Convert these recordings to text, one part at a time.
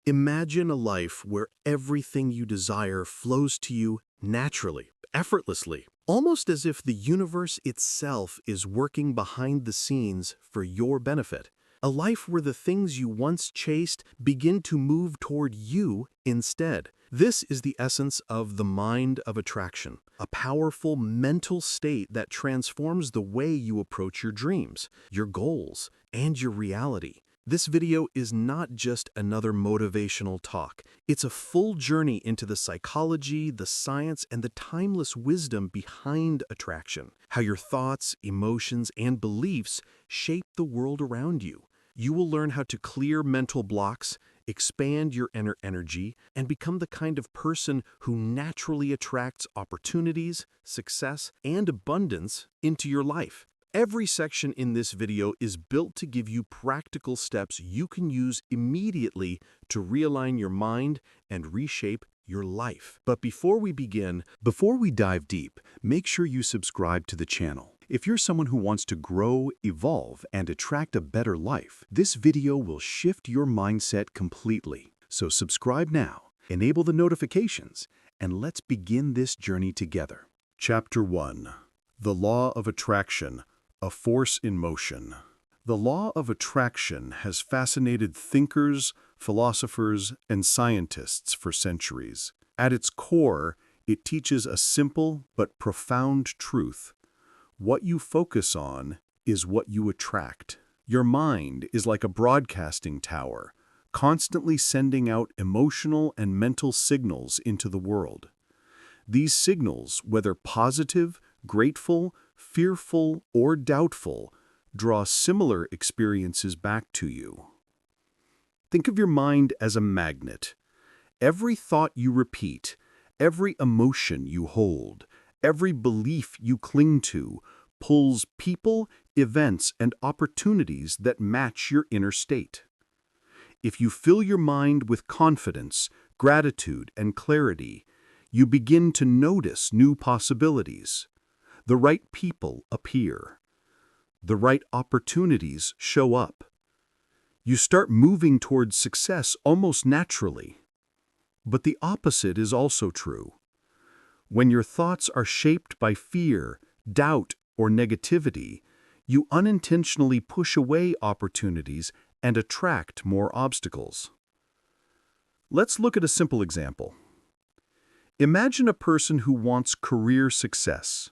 Imagine a life where everything you desire flows to you naturally, effortlessly, almost as if the universe itself is working behind the scenes for your benefit. A life where the things you once chased begin to move toward you instead. This is the essence of the mind of attraction, a powerful mental state that transforms the way you approach your dreams, your goals, and your reality. This video is not just another motivational talk. It's a full journey into the psychology, the science, and the timeless wisdom behind attraction. How your thoughts, emotions, and beliefs shape the world around you. You will learn how to clear mental blocks, expand your inner energy, and become the kind of person who naturally attracts opportunities, success, and abundance into your life. Every section in this video is built to give you practical steps you can use immediately to realign your mind and reshape your life. But before we dive deep, make sure you subscribe to the channel. If you're someone who wants to grow, evolve, and attract a better life, this video will shift your mindset completely. So subscribe now, enable the notifications, and let's begin this journey together. Chapter 1. The Law of Attraction. A force in motion. The law of attraction has fascinated thinkers, philosophers, and scientists for centuries. At its core, it teaches a simple but profound truth. What you focus on is what you attract. Your mind is like a broadcasting tower, constantly sending out emotional and mental signals into the world. These signals, whether positive, grateful, fearful, or doubtful, draw similar experiences back to you. Think of your mind as a magnet. Every thought you repeat, every emotion you hold, every belief you cling to, pulls people, events, and opportunities that match your inner state. If you fill your mind with confidence, gratitude, and clarity, you begin to notice new possibilities. The right people appear. The right opportunities show up. You start moving towards success almost naturally. But the opposite is also true. When your thoughts are shaped by fear, doubt, or negativity, you unintentionally push away opportunities and attract more obstacles. Let's look at a simple example. Imagine a person who wants career success.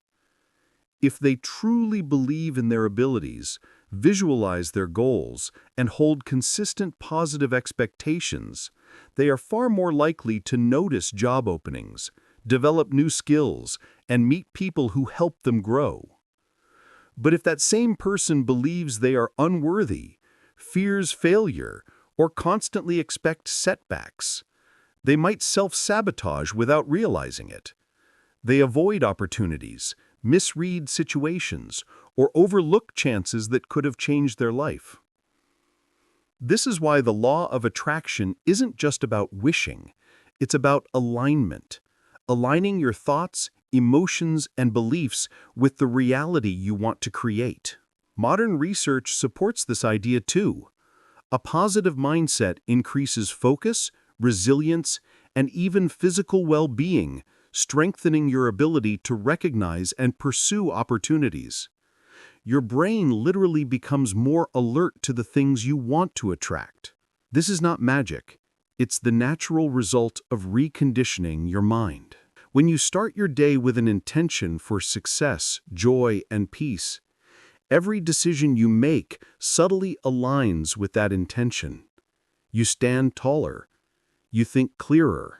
If they truly believe in their abilities, visualize their goals, and hold consistent positive expectations, they are far more likely to notice job openings, develop new skills, and meet people who help them grow. But if that same person believes they are unworthy, fears failure, or constantly expects setbacks, they might self-sabotage without realizing it. They avoid opportunities, misread situations, or overlook chances that could have changed their life. This is why the law of attraction isn't just about wishing, it's about alignment, aligning your thoughts, emotions, and beliefs with the reality you want to create. Modern research supports this idea too. A positive mindset increases focus, resilience, and even physical well-being, strengthening your ability to recognize and pursue opportunities. Your brain literally becomes more alert to the things you want to attract. This is not magic. It's the natural result of reconditioning your mind. When you start your day with an intention for success, joy, and peace, every decision you make subtly aligns with that intention. You stand taller. You think clearer.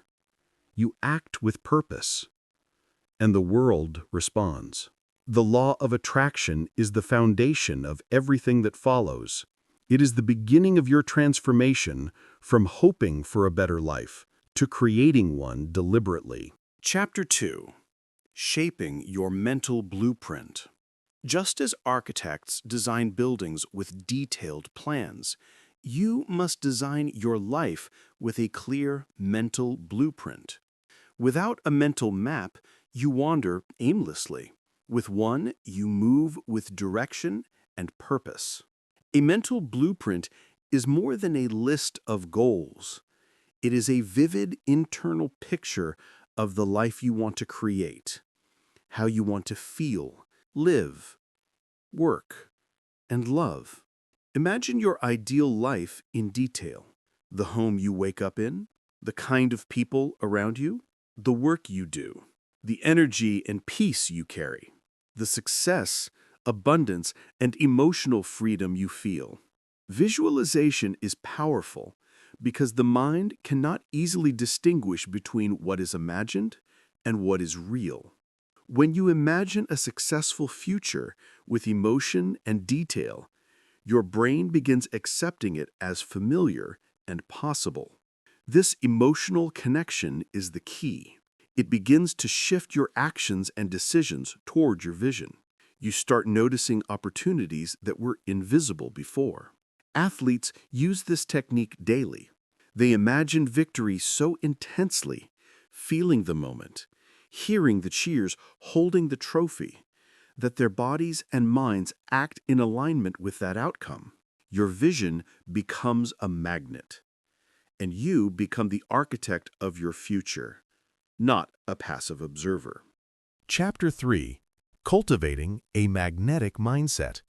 You act with purpose, and the world responds. The law of attraction is the foundation of everything that follows. It is the beginning of your transformation from hoping for a better life to creating one deliberately. Chapter 2. Shaping your mental blueprint. Just as architects design buildings with detailed plans, you must design your life with a clear mental blueprint. Without a mental map, you wander aimlessly. With one, you move with direction and purpose. A mental blueprint is more than a list of goals. It is a vivid internal picture of the life you want to create, how you want to feel, live, work, and love. Imagine your ideal life in detail. The home you wake up in, the kind of people around you, the work you do, the energy and peace you carry, the success, abundance, and emotional freedom you feel. Visualization is powerful because the mind cannot easily distinguish between what is imagined and what is real. When you imagine a successful future with emotion and detail, your brain begins accepting it as familiar and possible. This emotional connection is the key. It begins to shift your actions and decisions toward your vision. You start noticing opportunities that were invisible before. Athletes use this technique daily. They imagine victory so intensely, feeling the moment, hearing the cheers, holding the trophy, that their bodies and minds act in alignment with that outcome. Your vision becomes a magnet, and you become the architect of your future, not a passive observer. Chapter 3. Cultivating a Magnetic Mindset.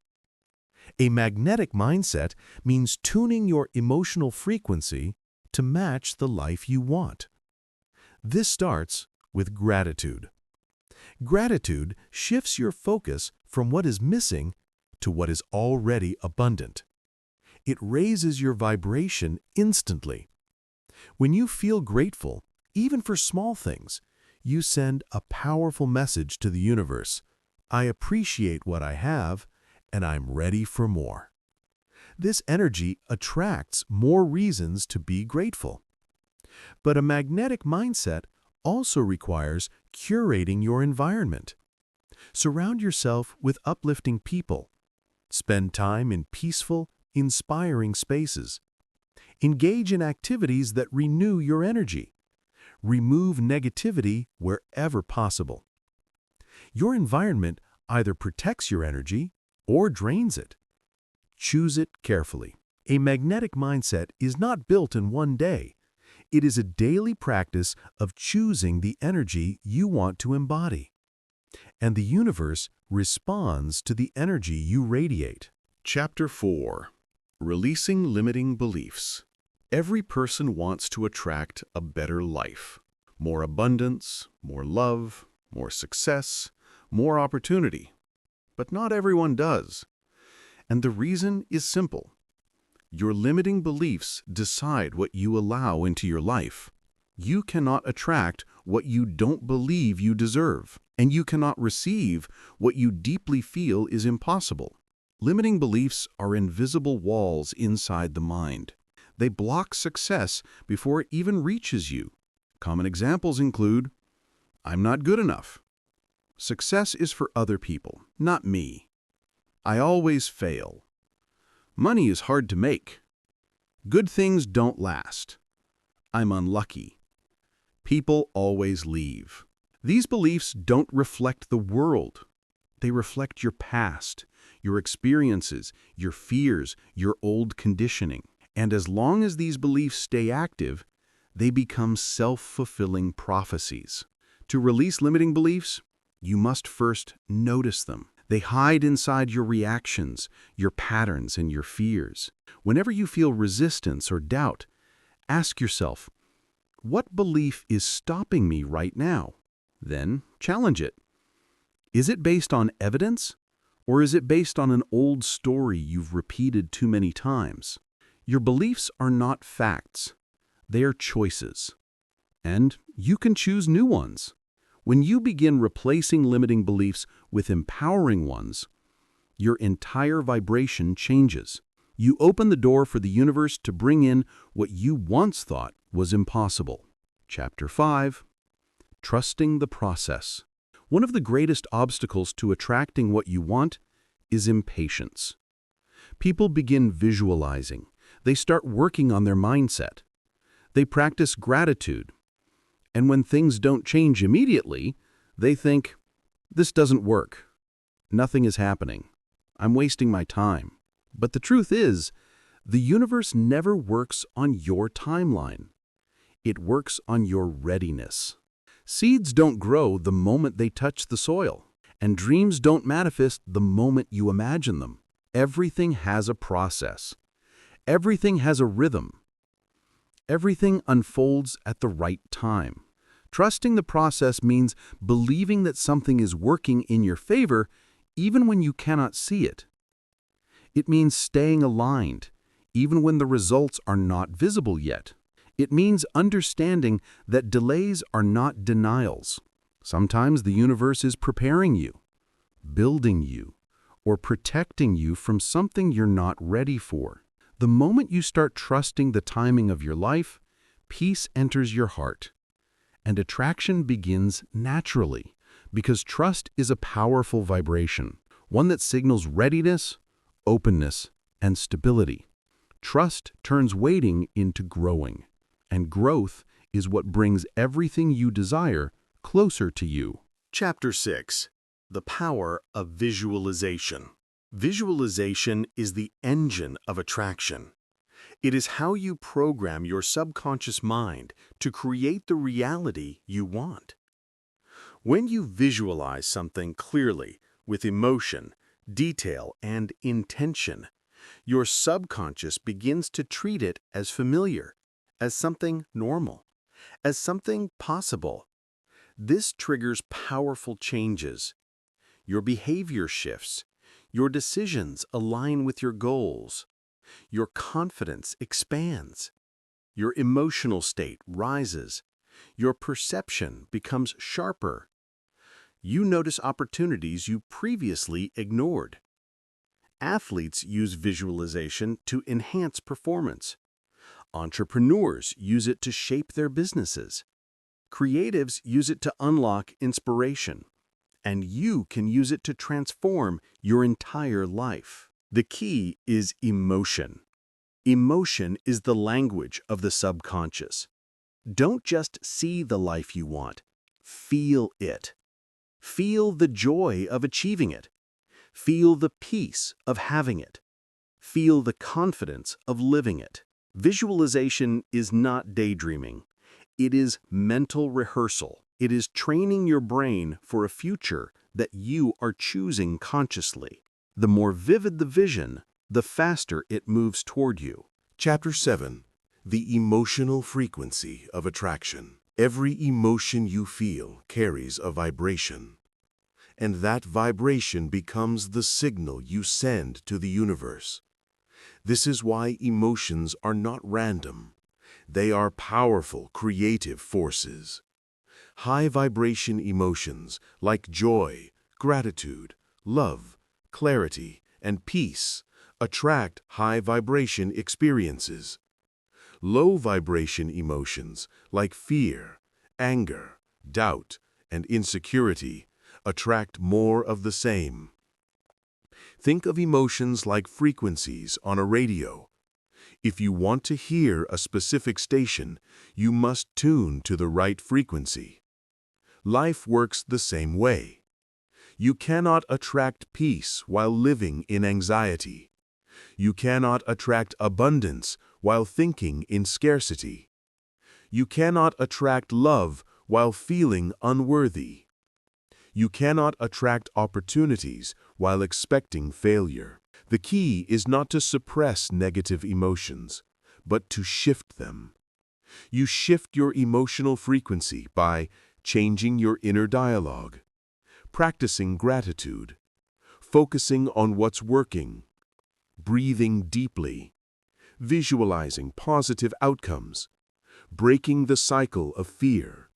A magnetic mindset means tuning your emotional frequency to match the life you want. This starts with gratitude. Gratitude shifts your focus from what is missing to what is already abundant. It raises your vibration instantly. When you feel grateful, even for small things, you send a powerful message to the universe. I appreciate what I have, and I'm ready for more. This energy attracts more reasons to be grateful. But a magnetic mindset also requires curating your environment. Surround yourself with uplifting people. Spend time in peaceful, inspiring spaces. Engage in activities that renew your energy. Remove negativity wherever possible. Your environment either protects your energy or drains it. Choose it carefully. A magnetic mindset is not built in one day. It is a daily practice of choosing the energy you want to embody. And the universe responds to the energy you radiate. Chapter 4. Releasing Limiting Beliefs. Every person wants to attract a better life. More abundance, more love, more success, more opportunity. But not everyone does. And the reason is simple. Your limiting beliefs decide what you allow into your life. You cannot attract what you don't believe you deserve, and you cannot receive what you deeply feel is impossible. Limiting beliefs are invisible walls inside the mind. They block success before it even reaches you. Common examples include, I'm not good enough. Success is for other people, not me. I always fail. Money is hard to make. Good things don't last. I'm unlucky. People always leave. These beliefs don't reflect the world. They reflect your past, your experiences, your fears, your old conditioning. And as long as these beliefs stay active, they become self-fulfilling prophecies. To release limiting beliefs, you must first notice them. They hide inside your reactions, your patterns, and your fears. Whenever you feel resistance or doubt, ask yourself, what belief is stopping me right now? Then challenge it. Is it based on evidence, or is it based on an old story you've repeated too many times? Your beliefs are not facts. They are choices. And you can choose new ones. When you begin replacing limiting beliefs with empowering ones, your entire vibration changes. You open the door for the universe to bring in what you once thought was impossible. Chapter 5. Trusting the process. One of the greatest obstacles to attracting what you want is impatience. People begin visualizing. They start working on their mindset. They practice gratitude. And when things don't change immediately, they think, this doesn't work. Nothing is happening. I'm wasting my time. But the truth is, the universe never works on your timeline. It works on your readiness. Seeds don't grow the moment they touch the soil, and dreams don't manifest the moment you imagine them. Everything has a process. Everything has a rhythm. Everything unfolds at the right time. Trusting the process means believing that something is working in your favor even when you cannot see it. It means staying aligned, even when the results are not visible yet. It means understanding that delays are not denials. Sometimes the universe is preparing you, building you, or protecting you from something you're not ready for. The moment you start trusting the timing of your life, peace enters your heart, and attraction begins naturally, because trust is a powerful vibration, one that signals readiness, openness, and stability. Trust turns waiting into growing, and growth is what brings everything you desire closer to you. Chapter 6. The Power of Visualization. Visualization is the engine of attraction. It is how you program your subconscious mind to create the reality you want. When you visualize something clearly, with emotion, detail, and intention, your subconscious begins to treat it as familiar, as something normal, as something possible. This triggers powerful changes. Your behavior shifts. Your decisions align with your goals. Your confidence expands. Your emotional state rises. Your perception becomes sharper. You notice opportunities you previously ignored. Athletes use visualization to enhance performance. Entrepreneurs use it to shape their businesses. Creatives use it to unlock inspiration. And you can use it to transform your entire life. The key is emotion. Emotion is the language of the subconscious. Don't just see the life you want. Feel it. Feel the joy of achieving it. Feel the peace of having it. Feel the confidence of living it. Visualization is not daydreaming. It is mental rehearsal. It is training your brain for a future that you are choosing consciously. The more vivid the vision, the faster it moves toward you. Chapter 7. The Emotional Frequency of Attraction. Every emotion you feel carries a vibration, and that vibration becomes the signal you send to the universe. This is why emotions are not random. They are powerful, creative forces. High-vibration emotions like joy, gratitude, love, clarity, and peace attract high-vibration experiences. Low-vibration emotions like fear, anger, doubt, and insecurity attract more of the same. Think of emotions like frequencies on a radio. If you want to hear a specific station, you must tune to the right frequency. Life works the same way. You cannot attract peace while living in anxiety. You cannot attract abundance while thinking in scarcity. You cannot attract love while feeling unworthy. You cannot attract opportunities while expecting failure. The key is not to suppress negative emotions, but to shift them. You shift your emotional frequency by changing your inner dialogue, practicing gratitude, focusing on what's working, breathing deeply, visualizing positive outcomes, breaking the cycle of fear,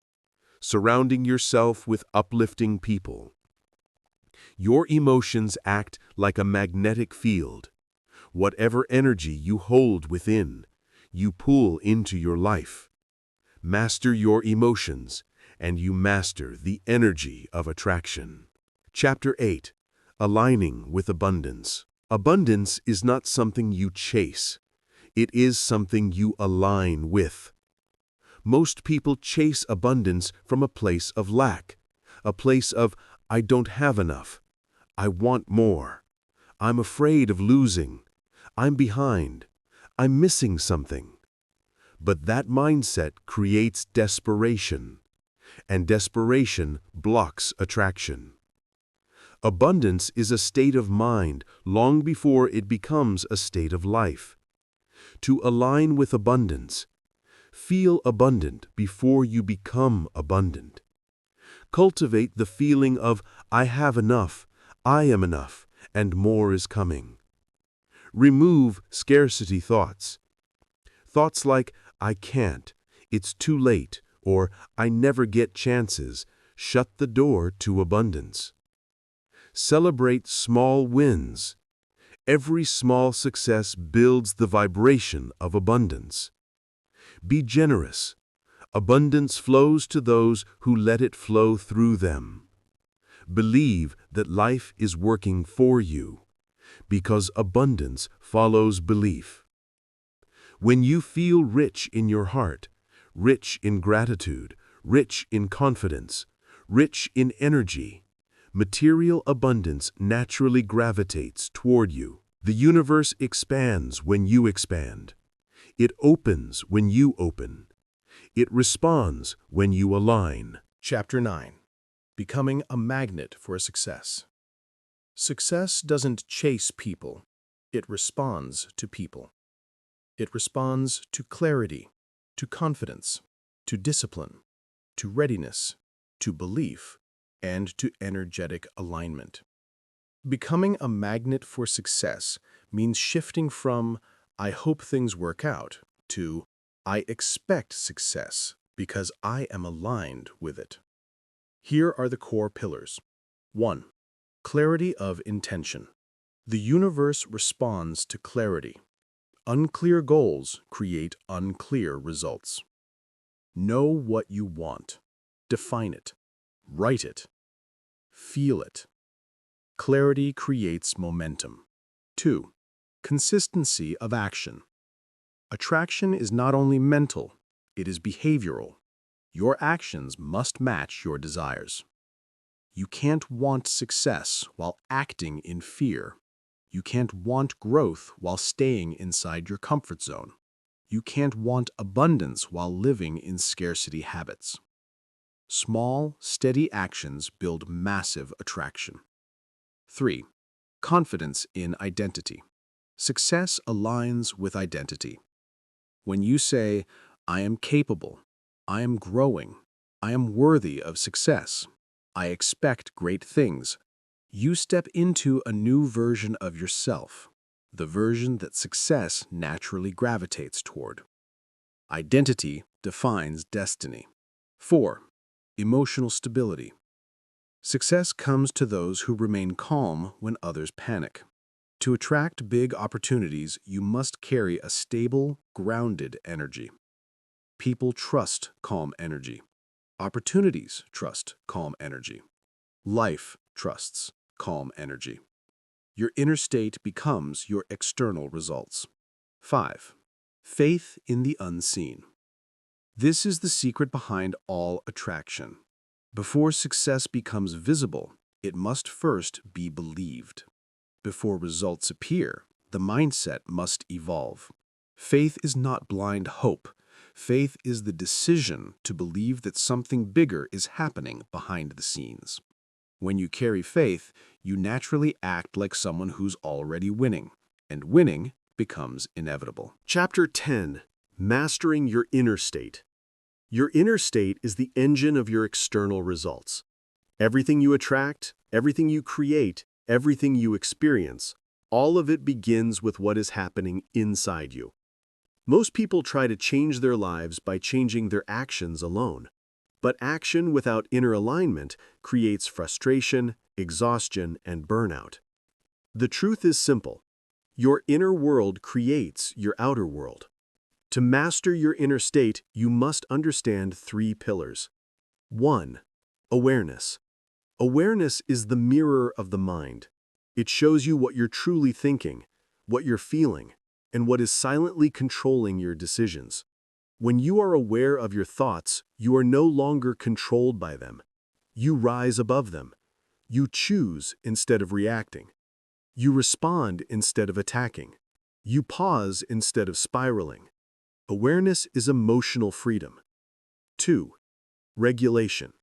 surrounding yourself with uplifting people. Your emotions act like a magnetic field. Whatever energy you hold within, you pull into your life. Master your emotions, and you master the energy of attraction. Chapter 8. Aligning with Abundance. Abundance is not something you chase. It is something you align with. Most people chase abundance from a place of lack, a place of, I don't have enough. I want more. I'm afraid of losing. I'm behind. I'm missing something. But that mindset creates desperation, and desperation blocks attraction. Abundance is a state of mind long before it becomes a state of life. To align with abundance, feel abundant before you become abundant. Cultivate the feeling of, I have enough, I am enough, and more is coming. Remove scarcity thoughts. Thoughts like, I can't, it's too late, or I never get chances, shut the door to abundance. Celebrate small wins. Every small success builds the vibration of abundance. Be generous. Abundance flows to those who let it flow through them. Believe that life is working for you, because abundance follows belief. When you feel rich in your heart, rich in gratitude, rich in confidence, rich in energy, material abundance naturally gravitates toward you. The universe expands when you expand. It opens when you open. It responds when you align. Chapter 9. Becoming a magnet for success. Success doesn't chase people. It responds to people. It responds to clarity, to confidence, to discipline, to readiness, to belief, and to energetic alignment. Becoming a magnet for success means shifting from, I hope things work out, to, I expect success because I am aligned with it. Here are the core pillars. 1. Clarity of intention. The universe responds to clarity. Unclear goals create unclear results. Know what you want. Define it. Write it. Feel it. Clarity creates momentum. 2. Consistency of action. Attraction is not only mental, it is behavioral. Your actions must match your desires. You can't want success while acting in fear. You can't want growth while staying inside your comfort zone. You can't want abundance while living in scarcity habits. Small, steady actions build massive attraction. 3. Confidence in identity. Success aligns with identity. When you say, I am capable, I am growing, I am worthy of success, I expect great things, you step into a new version of yourself, the version that success naturally gravitates toward. Identity defines destiny. 4. Emotional stability. Success comes to those who remain calm when others panic. To attract big opportunities, you must carry a stable, grounded energy. People trust calm energy. Opportunities trust calm energy. Life trusts calm energy. Your inner state becomes your external results. 5. Faith in the unseen. This is the secret behind all attraction. Before success becomes visible, it must first be believed. Before results appear, the mindset must evolve. Faith is not blind hope. Faith is the decision to believe that something bigger is happening behind the scenes. When you carry faith, you naturally act like someone who's already winning, and winning becomes inevitable. Chapter 10. Mastering your inner state. Your inner state is the engine of your external results. Everything you attract, everything you create, everything you experience, all of it begins with what is happening inside you. Most people try to change their lives by changing their actions alone. But action without inner alignment creates frustration, exhaustion, and burnout. The truth is simple. Your inner world creates your outer world. To master your inner state, you must understand 3 pillars. 1. Awareness. Awareness is the mirror of the mind. It shows you what you're truly thinking, what you're feeling, and what is silently controlling your decisions. When you are aware of your thoughts, you are no longer controlled by them. You rise above them. You choose instead of reacting. You respond instead of attacking. You pause instead of spiraling. Awareness is emotional freedom. 2. Regulation.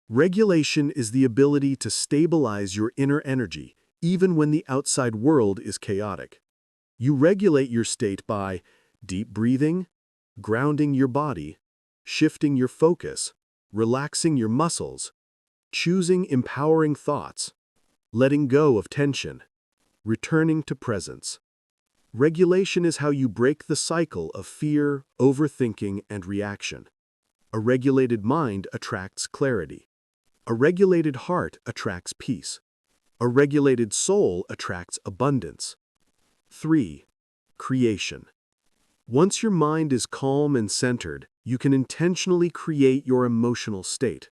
Regulation is the ability to stabilize your inner energy even when the outside world is chaotic. You regulate your state by deep breathing, grounding your body, shifting your focus, relaxing your muscles, choosing empowering thoughts, letting go of tension, returning to presence. Regulation is how you break the cycle of fear, overthinking, and reaction. A regulated mind attracts clarity. A regulated heart attracts peace. A regulated soul attracts abundance. 3. Creation. Once your mind is calm and centered, you can intentionally create your emotional state.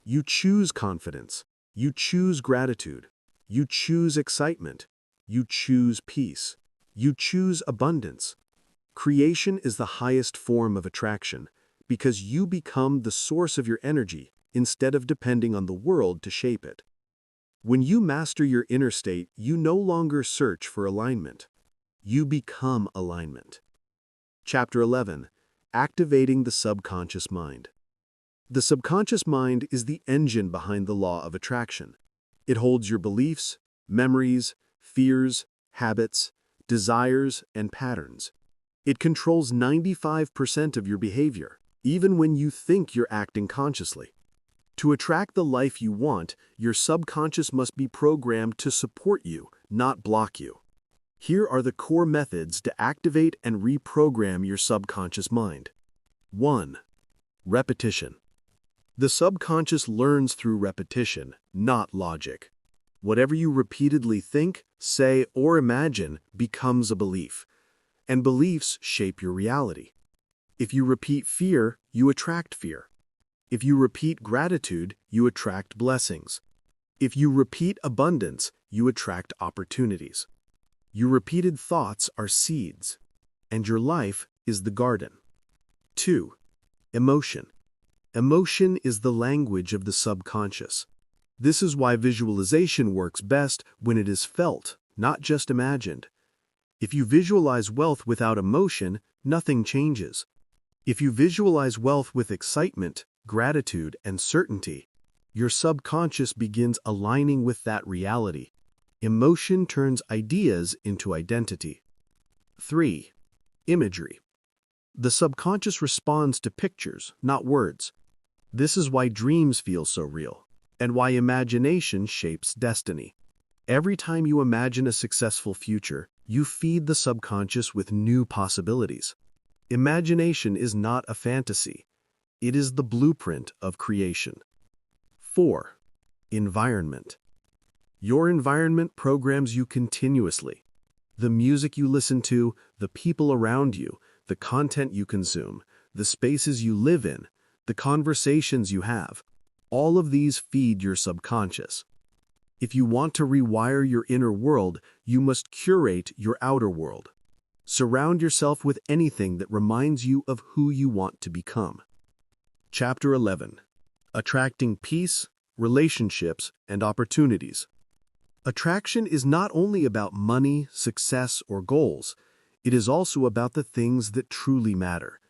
You choose confidence. You choose gratitude. You choose excitement. You choose peace. You choose abundance. Creation is the highest form of attraction because you become the source of your energy instead of depending on the world to shape it. When you master your inner state, you no longer search for alignment. You become alignment. Chapter 11. Activating the subconscious mind. The subconscious mind is the engine behind the law of attraction. It holds your beliefs, memories, fears, habits, desires, and patterns. It controls 95% of your behavior, even when you think you're acting consciously. To attract the life you want, your subconscious must be programmed to support you, not block you. Here are the core methods to activate and reprogram your subconscious mind. 1. Repetition. The subconscious learns through repetition, not logic. Whatever you repeatedly think, say, or imagine becomes a belief, and beliefs shape your reality. If you repeat fear, you attract fear. If you repeat gratitude, you attract blessings. If you repeat abundance, you attract opportunities. Your repeated thoughts are seeds, and your life is the garden. 2. Emotion. Emotion is the language of the subconscious. This is why visualization works best when it is felt, not just imagined. If you visualize wealth without emotion, nothing changes. If you visualize wealth with excitement, gratitude, and certainty, your subconscious begins aligning with that reality. Emotion turns ideas into identity. 3. Imagery. The subconscious responds to pictures, not words. This is why dreams feel so real, and why imagination shapes destiny. Every time you imagine a successful future, you feed the subconscious with new possibilities. Imagination is not a fantasy. It is the blueprint of creation. 4. Environment. Your environment programs you continuously. The music you listen to, the people around you, the content you consume, the spaces you live in, the conversations you have, all of these feed your subconscious. If you want to rewire your inner world, you must curate your outer world. Surround yourself with anything that reminds you of who you want to become. Chapter 11. Attracting peace, relationships, and opportunities. Attraction is not only about money, success, or goals. It is also about the things that truly matter: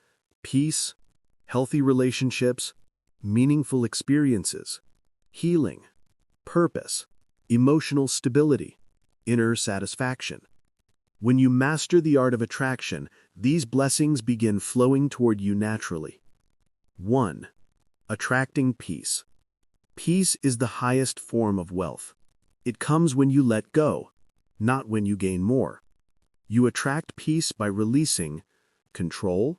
peace, healthy relationships, meaningful experiences, healing, purpose, emotional stability, inner satisfaction. When you master the art of attraction, these blessings begin flowing toward you naturally. 1. Attracting peace. Peace is the highest form of wealth. It comes when you let go, not when you gain more. You attract peace by releasing control,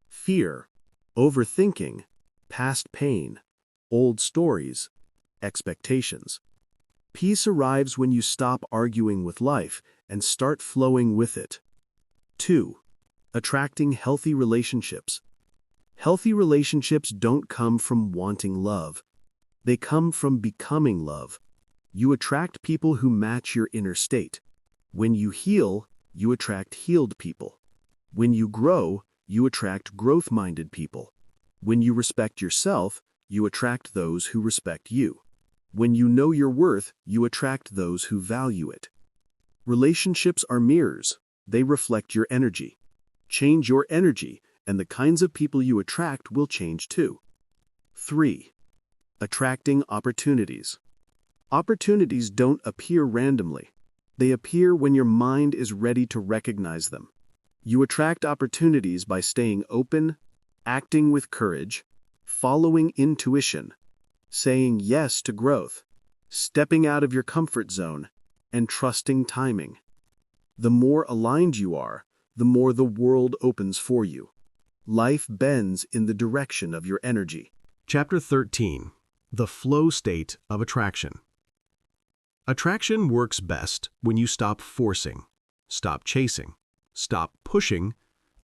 fear, overthinking, past pain, old stories, expectations. Peace arrives when you stop arguing with life and start flowing with it. 2. Attracting healthy relationships. Healthy relationships don't come from wanting love. They come from becoming love. You attract people who match your inner state. When you heal, you attract healed people. When you grow, you attract growth-minded people. When you respect yourself, you attract those who respect you. When you know your worth, you attract those who value it. Relationships are mirrors. They reflect your energy. Change your energy, and the kinds of people you attract will change too. 3. Attracting opportunities. Opportunities don't appear randomly. They appear when your mind is ready to recognize them. You attract opportunities by staying open, acting with courage, following intuition, saying yes to growth, stepping out of your comfort zone, and trusting timing. The more aligned you are, the more the world opens for you. Life bends in the direction of your energy. Chapter 13. The Flow State of Attraction. Attraction works best when you stop forcing, stop chasing, stop pushing,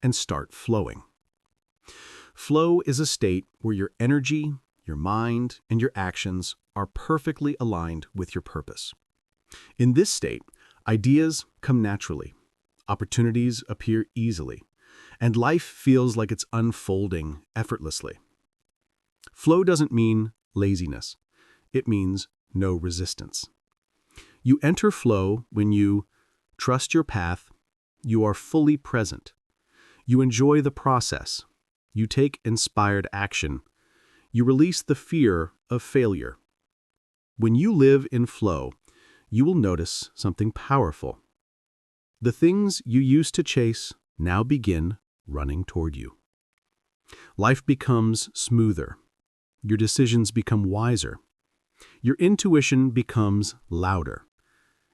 and start flowing. Flow is a state where your energy, your mind, and your actions are perfectly aligned with your purpose. In this state, ideas come naturally, opportunities appear easily, and life feels like it's unfolding effortlessly. Flow doesn't mean laziness. It means no resistance. You enter flow when you trust your path, you are fully present, you enjoy the process, you take inspired action, you release the fear of failure. When you live in flow, you will notice something powerful. The things you used to chase now begin running toward you. Life becomes smoother. Your decisions become wiser. Your intuition becomes louder.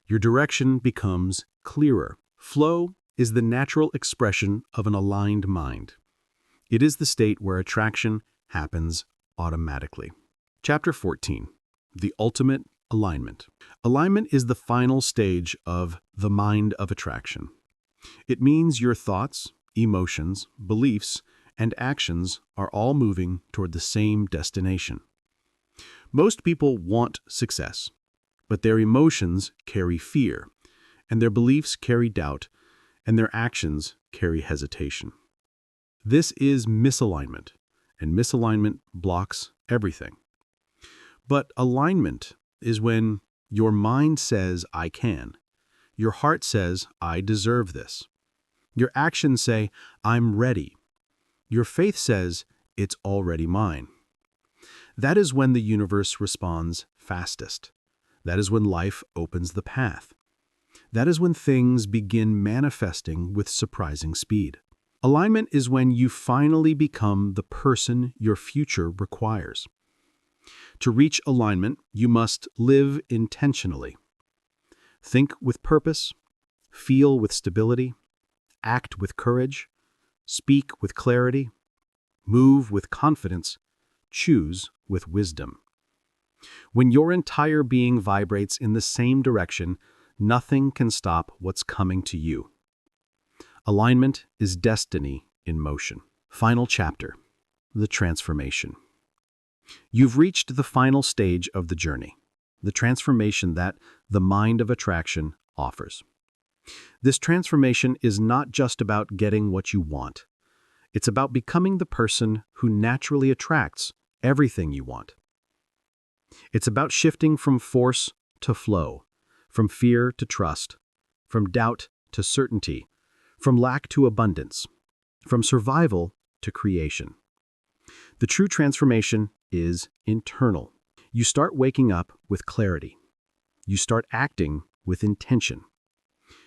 Your direction becomes clearer. Flow is the natural expression of an aligned mind. It is the state where attraction happens automatically. Chapter 14. The Ultimate Alignment. Alignment is the final stage of the mind of attraction. It means your thoughts, emotions, beliefs, and actions are all moving toward the same destination. Most people want success, but their emotions carry fear, and their beliefs carry doubt, and their actions carry hesitation. This is misalignment, and misalignment blocks everything. But alignment is when your mind says, I can. Your heart says, I deserve this. Your actions say, I'm ready. Your faith says, it's already mine. That is when the universe responds fastest. That is when life opens the path. That is when things begin manifesting with surprising speed. Alignment is when you finally become the person your future requires. To reach alignment, you must live intentionally. Think with purpose, feel with stability, act with courage, speak with clarity, move with confidence, choose with wisdom. When your entire being vibrates in the same direction, nothing can stop what's coming to you. Alignment is destiny in motion. Final chapter, the transformation. You've reached the final stage of the journey, the transformation that the mind of attraction offers. This transformation is not just about getting what you want. It's about becoming the person who naturally attracts everything you want. It's about shifting from force to flow, from fear to trust, from doubt to certainty, from lack to abundance, from survival to creation. The true transformation is internal. You start waking up with clarity. You start acting with intention.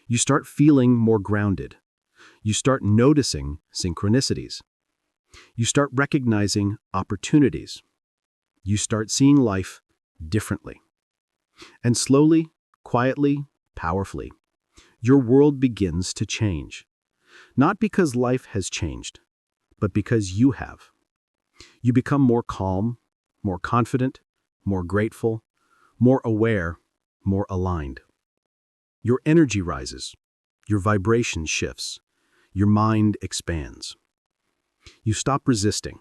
You start feeling more grounded. You start noticing synchronicities. You start recognizing opportunities. You start seeing life differently. And slowly, quietly, powerfully, your world begins to change. Not because life has changed, but because you have. You become more calm, more confident, more grateful, more aware, more aligned. Your energy rises, your vibration shifts, your mind expands. You stop resisting,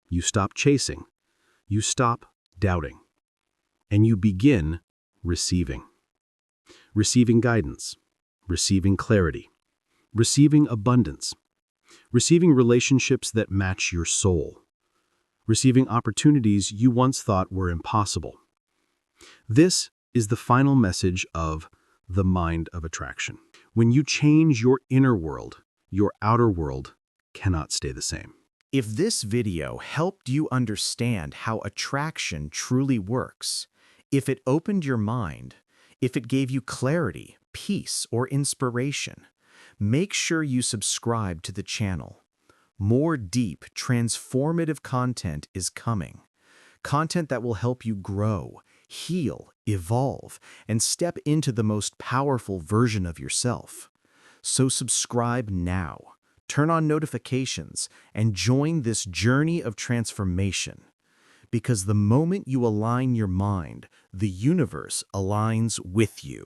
you stop chasing, you stop doubting, and you begin receiving. Receiving guidance, receiving clarity, receiving abundance, receiving relationships that match your soul, receiving opportunities you once thought were impossible. This is the final message of the mind of attraction. When you change your inner world, your outer world cannot stay the same. If this video helped you understand how attraction truly works, if it opened your mind, if it gave you clarity, peace, or inspiration, make sure you subscribe to the channel. More deep, transformative content is coming. Content that will help you grow, heal, evolve, and step into the most powerful version of yourself. So subscribe now. Turn on notifications and join this journey of transformation. Because the moment you align your mind, the universe aligns with you.